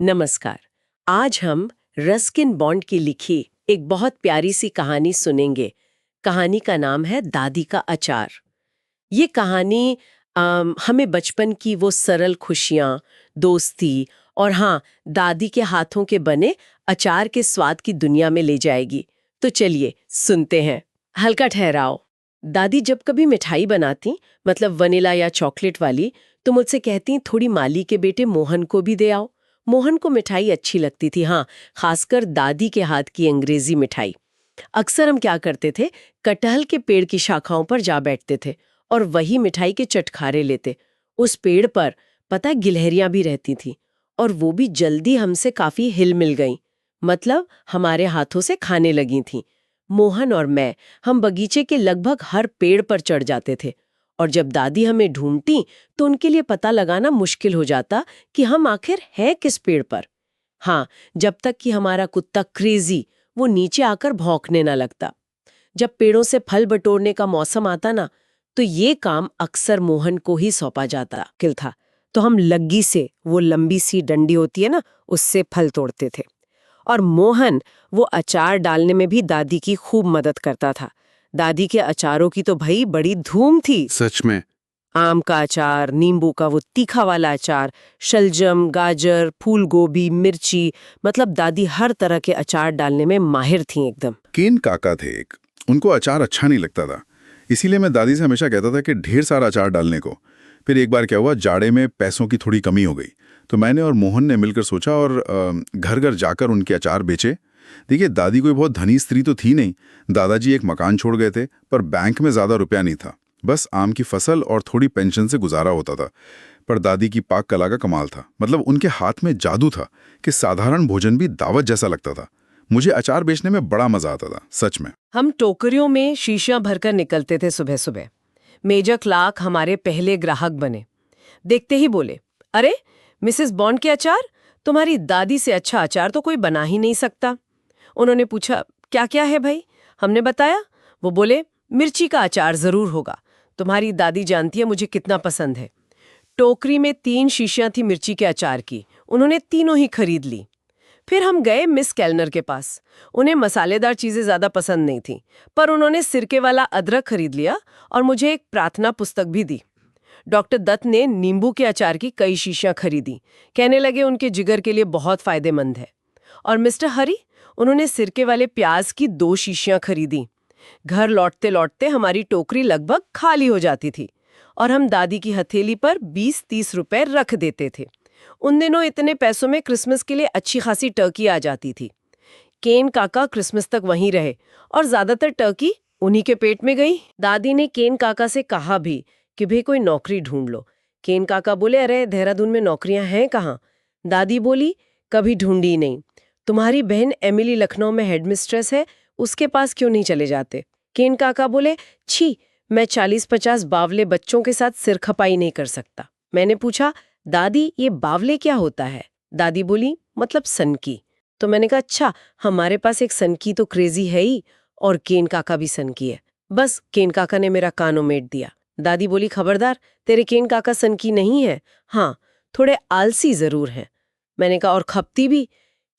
नमस्कार। आज हम रस्किन बॉन्ड की लिखी एक बहुत प्यारी सी कहानी सुनेंगे। कहानी का नाम है दादी का अचार। ये कहानी हमें बचपन की वो सरल खुशियाँ, दोस्ती और हाँ, दादी के हाथों के बने अचार के स्वाद की दुनिया में ले जाएगी। तो चलिए सुनते हैं। हल्का ठहराओ। दादी जब कभी मिठाई बनाती, मतलब वनीला या चॉकलेट वाली, तो मुझसे कहती थोड़ी माली के बेटे मोहन को भी दे आओ। मोहन को मिठाई अच्छी लगती थी, हाँ, खासकर दादी के हाथ की अंग्रेजी मिठाई। अक्सर हम क्या करते थे, कटहल के पेड़ की शाखाओं पर जा बैठते थे और वही मिठाई के चटखारे लेते। उस पेड़ पर पता है गिलहरियां भी रहती थी और वो भी जल्दी हमसे काफी हिल मिल गईं, मतलब हमारे हाथों से खाने लगी थीं। मोहन और मैं, हम बगीचे के लगभग हर पेड़ पर चढ़ जाते थे और जब दादी हमें ढूंढती तो उनके लिए पता लगाना मुश्किल हो जाता कि हम आखिर हैं किस पेड़ पर। हाँ, जब तक कि हमारा कुत्ता क्रेजी वो नीचे आकर भौंकने ना लगता। जब पेड़ों से फल बटोरने का मौसम आता ना, तो ये काम अक्सर मोहन को ही सौंपा जाता किल था। तो हम लग्गी से, वो लंबी सी डंडी होती है ना, उससे फल तोड़ते थे। और मोहन वो अचार डालने में भी दादी की खूब मदद करता था। दादी के अचारों की तो भाई बड़ी धूम थी। सच में। आम का अचार, नींबू का वो तीखा वाला अचार, शलजम, गाजर, फूल गोभी, मिर्ची, मतलब दादी हर तरह के अचार डालने में माहिर थी एकदम। केन काका थे एक, उनको अचार अच्छा नहीं लगता था। इसीलिए मैं दादी से हमेशा कहता था कि ढेर सारा अचार डालने को। फिर एक बार क्या हुआ, जाड़े में पैसों की थोड़ी कमी हो गई, तो मैंने और मोहन ने मिलकर सोचा और घर घर जाकर उनके अचार बेचे। देखिए, दादी कोई बहुत धनी स्त्री तो थी नहीं। दादाजी एक मकान छोड़ गए थे, पर बैंक में ज्यादा रुपया नहीं था। बस आम की फसल और थोड़ी पेंशन से गुजारा होता था। पर दादी की पाक कला का कमाल था, मतलब उनके हाथ में जादू था कि साधारण भोजन भी दावत जैसा लगता था। मुझे अचार बेचने में बड़ा मजा आता था, सच में। हम टोकरियों में शीशियां भरकर निकलते थे सुबह सुबह। मेजर क्लार्क हमारे पहले ग्राहक बने। देखते ही बोले, अरे मिसेस बॉन्ड के अचार, तुम्हारी दादी से अच्छा अचार तो कोई बना ही नहीं सकता। उन्होंने पूछा, क्या क्या है भाई? हमने बताया। वो बोले, मिर्ची का अचार जरूर होगा, तुम्हारी दादी जानती है मुझे कितना पसंद है। टोकरी में 3 शीशियां थी मिर्ची के अचार की। उन्होंने तीनों ही खरीद ली। फिर हम गए मिस केल्नर के पास। उन्हें मसालेदार चीजें ज्यादा पसंद नहीं थी, पर उन्होंने सिरके वाला अदरक खरीद लिया और मुझे एक प्रार्थना पुस्तक भी दी। डॉक्टर दत्त ने नींबू के अचार की कई शीशियां खरीदी, कहने लगे उनके जिगर के लिए बहुत फायदेमंद है। और मिस्टर हरी, उन्होंने सिरके वाले प्याज की 2 शीशियां खरीदी। घर लौटते लौटते हमारी टोकरी लगभग खाली हो जाती थी और हम दादी की हथेली पर 20-30 रुपए रख देते थे। उन दिनों इतने पैसों में क्रिसमस के लिए अच्छी खासी टर्की आ जाती थी। केन काका क्रिसमस तक वहीं रहे और ज्यादातर टर्की उन्हीं के पेट में गई। दादी ने केन काका से कहा भी कि भाई कोई नौकरी ढूंढ लो। केन काका बोले, अरे देहरादून में नौकरियां हैं कहाँ? दादी बोली, कभी ढूंढी नहीं। तुम्हारी बहन एमिली लखनऊ में हेडमिस्ट्रेस है, उसके पास क्यों नहीं चले जाते? केन काका बोले, छी, मैं 40-50 बावले बच्चों के साथ सिर खपाई नहीं कर सकता। मैंने पूछा, दादी ये बावले क्या होता है? दादी बोली, मतलब सनकी। तो मैंने कहा, अच्छा, हमारे पास एक सनकी तो क्रेजी है ही, और केन काका भी सनकी है। बस केन काका ने मेरा कान उमेट दिया। दादी बोली, खबरदार, तेरे केन काका सनकी नहीं है, हाँ थोड़े आलसी जरूर हैं। मैंने कहा, और खपती भी?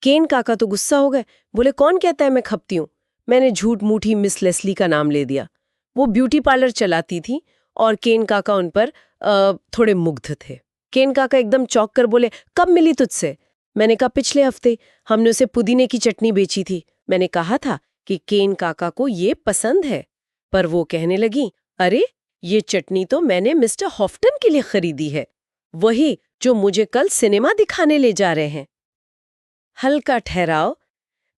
केन काका तो गुस्सा हो गए, बोले, कौन कहता है मैं खपती हूँ? मैंने झूठ मूठी मिस लेस्ली का नाम ले दिया। वो ब्यूटी पार्लर चलाती थी और केन काका उन पर थोड़े मुग्ध थे। केन काका एकदम चौंक कर बोले, कब मिली तुझसे? मैंने कहा, पिछले हफ्ते, हमने उसे पुदीने की चटनी बेची थी। मैंने कहा था कि केन काका को ये पसंद है, पर वो कहने लगी, अरे ये चटनी तो मैंने मिस्टर हॉफ्टन के लिए खरीदी है, वही जो मुझे कल सिनेमा दिखाने ले जा रहे हैं। हल्का ठहराव।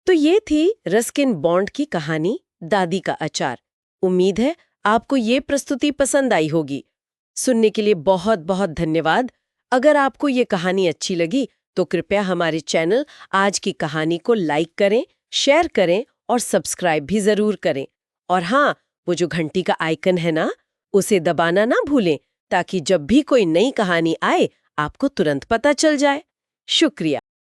तो ये थी रस्किन बॉन्ड की कहानी, दादी का अचार। उम्मीद है आपको ये प्रस्तुति पसंद आई होगी। सुनने के लिए बहुत बहुत धन्यवाद। अगर आपको ये कहानी अच्छी लगी तो कृपया हमारे चैनल आज की कहानी को लाइक करें, शेयर करें और सब्सक्राइब भी जरूर करें। और हाँ, वो जो घंटी का आइकन है ना, उसे दबाना ना भूलें, ताकि जब भी कोई नई कहानी आए आपको तुरंत पता चल जाए। शुक्रिया।